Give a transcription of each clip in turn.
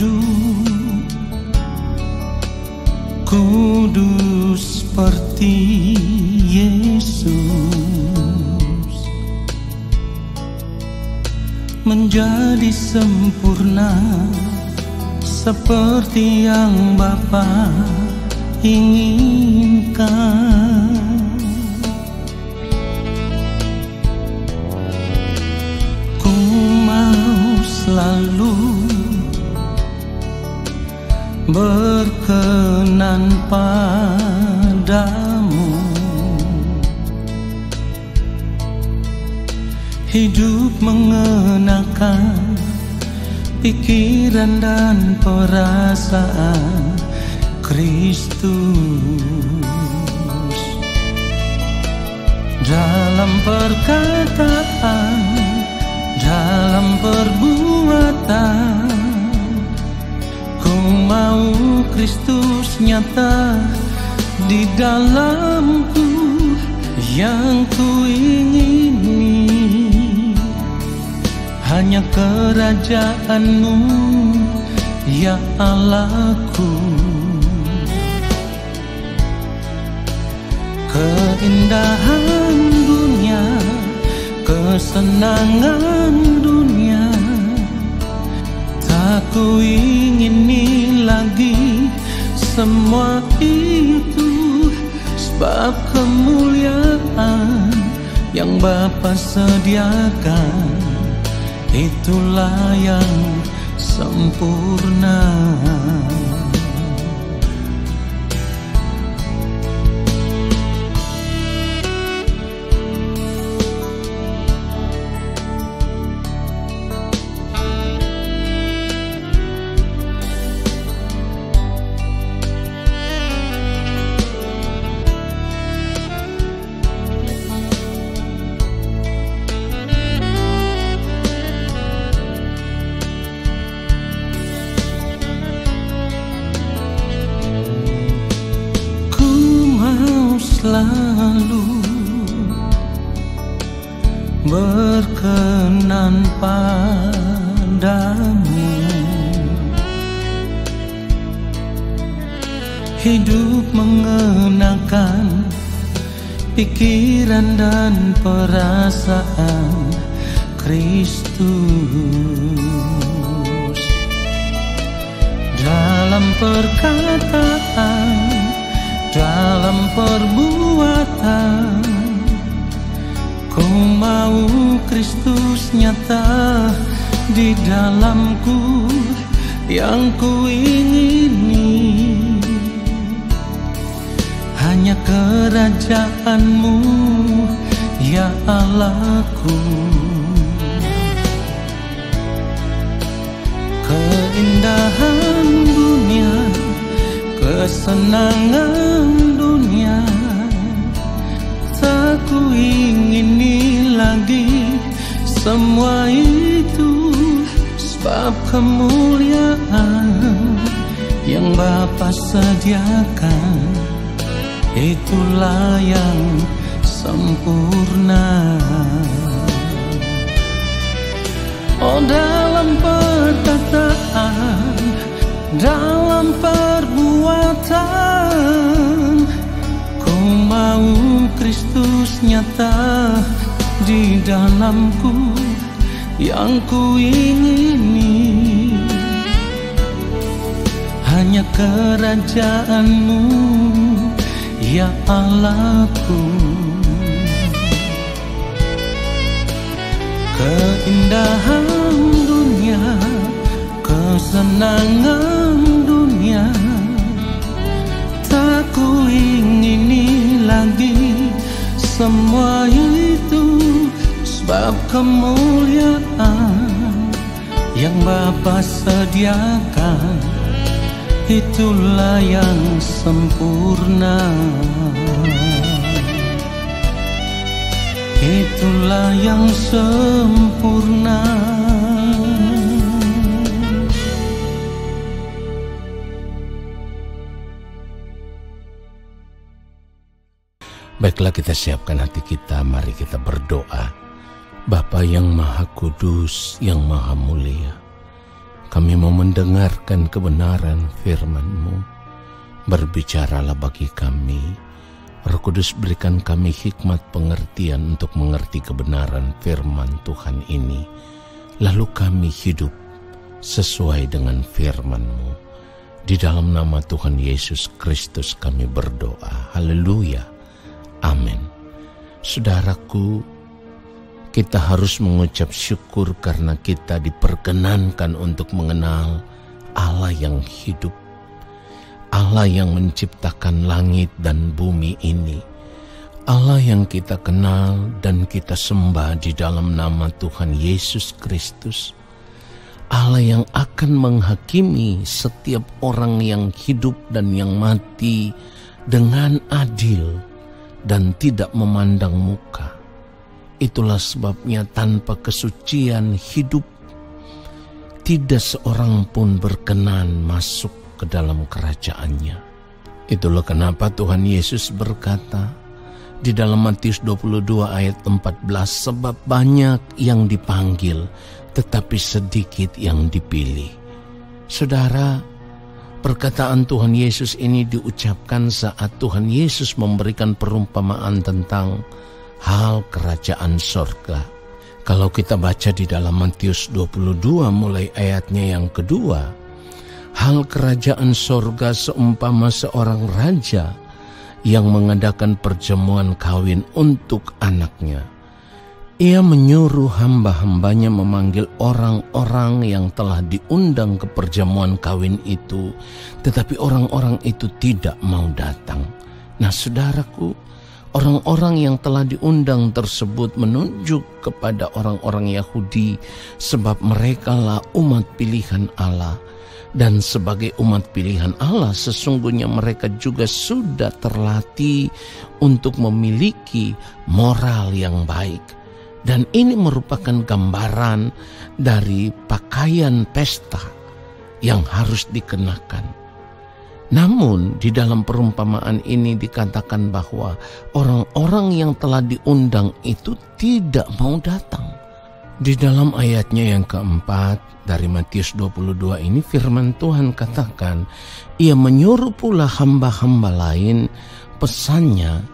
hidup kudus seperti Yesus, menjadi sempurna seperti yang Bapa inginkan. Ku mau selalu berkenan padamu, hidup mengenakan pikiran dan perasaan Kristus, dalam perkataan, dalam perbuatan. Ku mau Kristus nyata di dalamku, yang ku ingini hanya kerajaan-Mu, ya Allahku. Keindahan dunia, kesenangan dunia, tak ku ingini lagi semua itu, sebab kemuliaan yang Bapa sediakan, itulah yang sempurna. Selalu berkenan padamu, hidup mengenakan pikiran dan perasaan Kristus, dalam perkataan, dalam perbuatan. Ku mau Kristus nyata di dalamku, yang ku ingini hanya kerajaan-Mu, ya Allahku. Keindahan dunia, kesenangan dunia, tak ku ingini lagi semua itu, sebab kemuliaan yang Bapa sediakan, itulah yang sempurna. Oh, dalam perkataan, dalam perbuatan, ku mau Kristus nyata di dalamku, yang ku ingini hanya kerajaan-Mu, ya Allahku. Keindahan dunia, kesenangan dunia, tak ku ingini lagi semua itu, sebab kemuliaan yang Bapa sediakan, itulah yang sempurna. Itulah yang sempurna. Baiklah, kita siapkan hati kita, mari kita berdoa. Bapa yang Maha Kudus, yang Maha Mulia, Kami mau mendengarkan kebenaran firman-Mu. Berbicaralah bagi kami. Roh Kudus, berikan kami hikmat pengertian untuk mengerti kebenaran firman Tuhan ini. Lalu kami hidup sesuai dengan firman-Mu. Di dalam nama Tuhan Yesus Kristus kami berdoa. Haleluya. Amin. Saudaraku, kita harus mengucap syukur karena kita diperkenankan untuk mengenal Allah yang hidup. Allah yang menciptakan langit dan bumi ini. Allah yang kita kenal dan kita sembah di dalam nama Tuhan Yesus Kristus. Allah yang akan menghakimi setiap orang yang hidup dan yang mati dengan adil dan tidak memandang muka. Itulah sebabnya tanpa kesucian hidup, tidak seorang pun berkenan masuk ke dalam kerajaan-Nya. Itulah kenapa Tuhan Yesus berkata di dalam Matius 22 ayat 14, sebab banyak yang dipanggil, tetapi sedikit yang dipilih. Saudara, perkataan Tuhan Yesus ini diucapkan saat Tuhan Yesus memberikan perumpamaan tentang hal kerajaan sorga. Kalau kita baca di dalam Matius 22 mulai ayatnya yang kedua, hal kerajaan sorga seumpama seorang raja yang mengadakan perjamuan kawin untuk anaknya. Ia menyuruh hamba-hambanya memanggil orang-orang yang telah diundang ke perjamuan kawin itu, tetapi orang-orang itu tidak mau datang. Nah, saudaraku, orang-orang yang telah diundang tersebut menunjuk kepada orang-orang Yahudi, sebab merekalah umat pilihan Allah. Dan sebagai umat pilihan Allah, sesungguhnya mereka juga sudah terlatih untuk memiliki moral yang baik. Dan ini merupakan gambaran dari pakaian pesta yang harus dikenakan. Namun di dalam perumpamaan ini dikatakan bahwa orang-orang yang telah diundang itu tidak mau datang. Di dalam ayatnya yang keempat dari Matius 22 ini firman Tuhan katakan, ia menyuruh pula hamba-hamba lain, pesannya,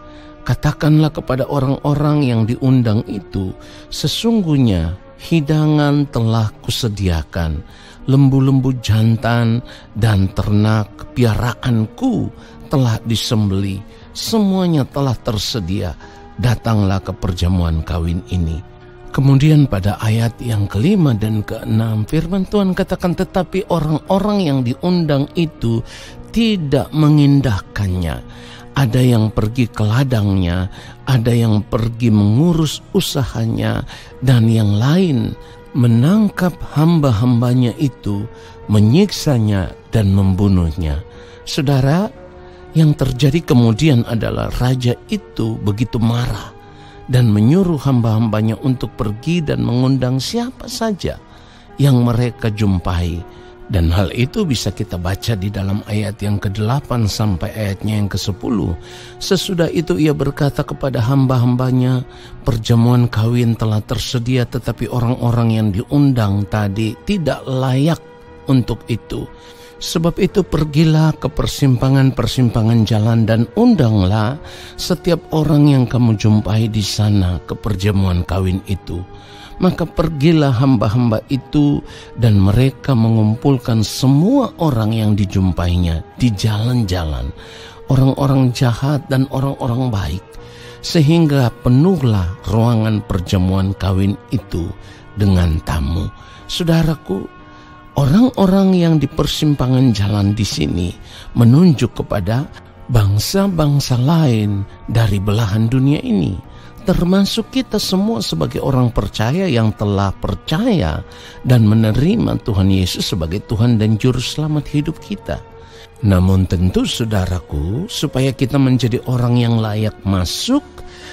katakanlah kepada orang-orang yang diundang itu, sesungguhnya hidangan telah kusediakan, lembu-lembu jantan dan ternak piaraanku telah disembeli, semuanya telah tersedia, datanglah ke perjamuan kawin ini. Kemudian pada ayat yang kelima dan keenam firman Tuhan katakan, tetapi orang-orang yang diundang itu tidak mengindahkannya. Ada yang pergi ke ladangnya, ada yang pergi mengurus usahanya, dan yang lain menangkap hamba-hambanya itu, menyiksanya dan membunuhnya. Saudara, yang terjadi kemudian adalah raja itu begitu marah dan menyuruh hamba-hambanya untuk pergi dan mengundang siapa saja yang mereka jumpai. Dan hal itu bisa kita baca di dalam ayat yang ke-8 sampai ayatnya yang ke-10. Sesudah itu ia berkata kepada hamba-hambanya, perjamuan kawin telah tersedia, tetapi orang-orang yang diundang tadi tidak layak untuk itu. Sebab itu pergilah ke persimpangan-persimpangan jalan dan undanglah setiap orang yang kamu jumpai di sana ke perjamuan kawin itu. Maka pergilah hamba-hamba itu dan mereka mengumpulkan semua orang yang dijumpainya di jalan-jalan, orang-orang jahat dan orang-orang baik, sehingga penuhlah ruangan perjamuan kawin itu dengan tamu. Saudaraku, orang-orang yang di persimpangan jalan di sini menunjuk kepada bangsa-bangsa lain dari belahan dunia ini, termasuk kita semua sebagai orang percaya yang telah percaya dan menerima Tuhan Yesus sebagai Tuhan dan Juru Selamat hidup kita. Namun tentu saudaraku, supaya kita menjadi orang yang layak masuk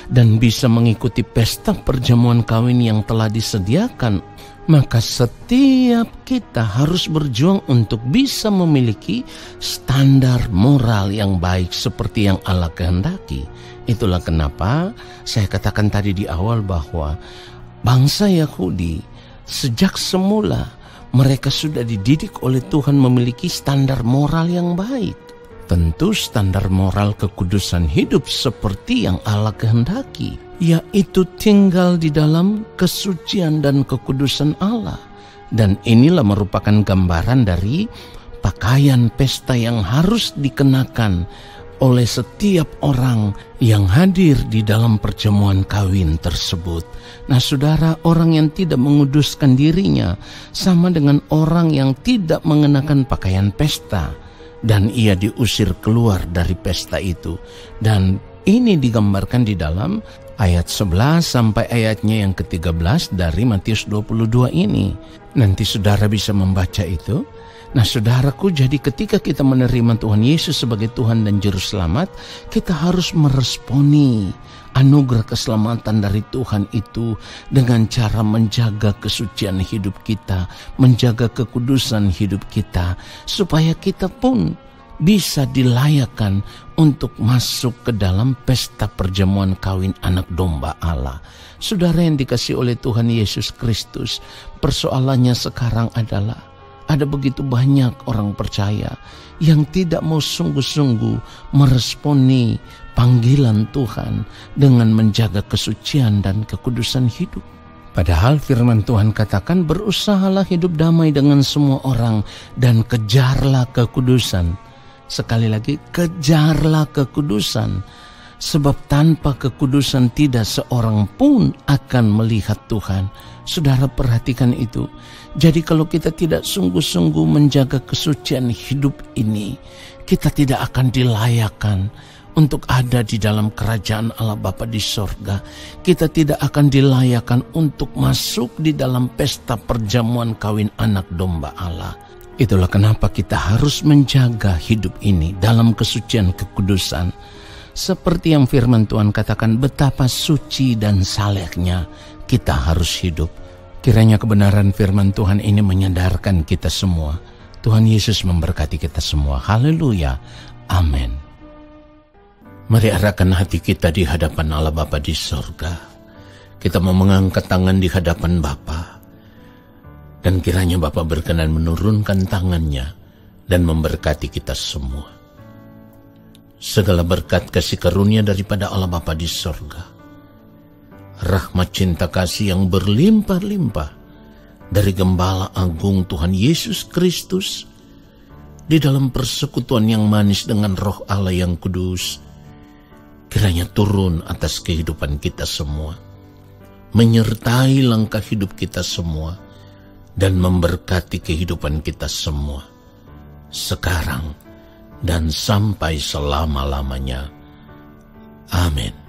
dan bisa mengikuti pesta perjamuan kawin yang telah disediakan, maka setiap kita harus berjuang untuk bisa memiliki standar moral yang baik seperti yang Allah kehendaki. Itulah kenapa saya katakan tadi di awal bahwa bangsa Yahudi sejak semula mereka sudah dididik oleh Tuhan memiliki standar moral yang baik. Tentu standar moral kekudusan hidup seperti yang Allah kehendaki, yaitu tinggal di dalam kesucian dan kekudusan Allah. Dan inilah merupakan gambaran dari pakaian pesta yang harus dikenakan oleh setiap orang yang hadir di dalam perjamuan kawin tersebut. Nah saudara, orang yang tidak menguduskan dirinya sama dengan orang yang tidak mengenakan pakaian pesta, dan ia diusir keluar dari pesta itu. Dan ini digambarkan di dalam ayat 11 sampai ayatnya yang ke-13 dari Matius 22 ini. Nanti saudara bisa membaca itu. Nah saudaraku, jadi ketika kita menerima Tuhan Yesus sebagai Tuhan dan Juru Selamat, kita harus meresponi anugerah keselamatan dari Tuhan itu dengan cara menjaga kesucian hidup kita, menjaga kekudusan hidup kita, supaya kita pun bisa dilayakkan untuk masuk ke dalam pesta perjamuan kawin anak domba Allah. Saudara yang dikasihi oleh Tuhan Yesus Kristus, persoalannya sekarang adalah ada begitu banyak orang percaya yang tidak mau sungguh-sungguh meresponi panggilan Tuhan dengan menjaga kesucian dan kekudusan hidup. Padahal firman Tuhan katakan, berusahalah hidup damai dengan semua orang dan kejarlah kekudusan. Sekali lagi, kejarlah kekudusan, sebab tanpa kekudusan tidak seorang pun akan melihat Tuhan. Saudara perhatikan itu. Jadi kalau kita tidak sungguh-sungguh menjaga kesucian hidup ini, kita tidak akan dilayakkan untuk ada di dalam kerajaan Allah Bapa di sorga. Kita tidak akan dilayakkan untuk masuk di dalam pesta perjamuan kawin anak domba Allah. Itulah kenapa kita harus menjaga hidup ini dalam kesucian kekudusan. Seperti yang firman Tuhan katakan, betapa suci dan salehnya kita harus hidup. Kiranya kebenaran firman Tuhan ini menyadarkan kita semua. Tuhan Yesus memberkati kita semua. Haleluya. Amin. Mari arahkan hati kita di hadapan Allah Bapa di sorga. Kita mau mengangkat tangan di hadapan Bapa. Dan kiranya Bapa berkenan menurunkan tangannya dan memberkati kita semua. Segala berkat kasih karunia daripada Allah Bapa di sorga, rahmat cinta kasih yang berlimpah-limpah dari Gembala Agung Tuhan Yesus Kristus di dalam persekutuan yang manis dengan Roh Allah yang kudus, kiranya turun atas kehidupan kita semua, menyertai langkah hidup kita semua, dan memberkati kehidupan kita semua, sekarang dan sampai selama-lamanya. Amin.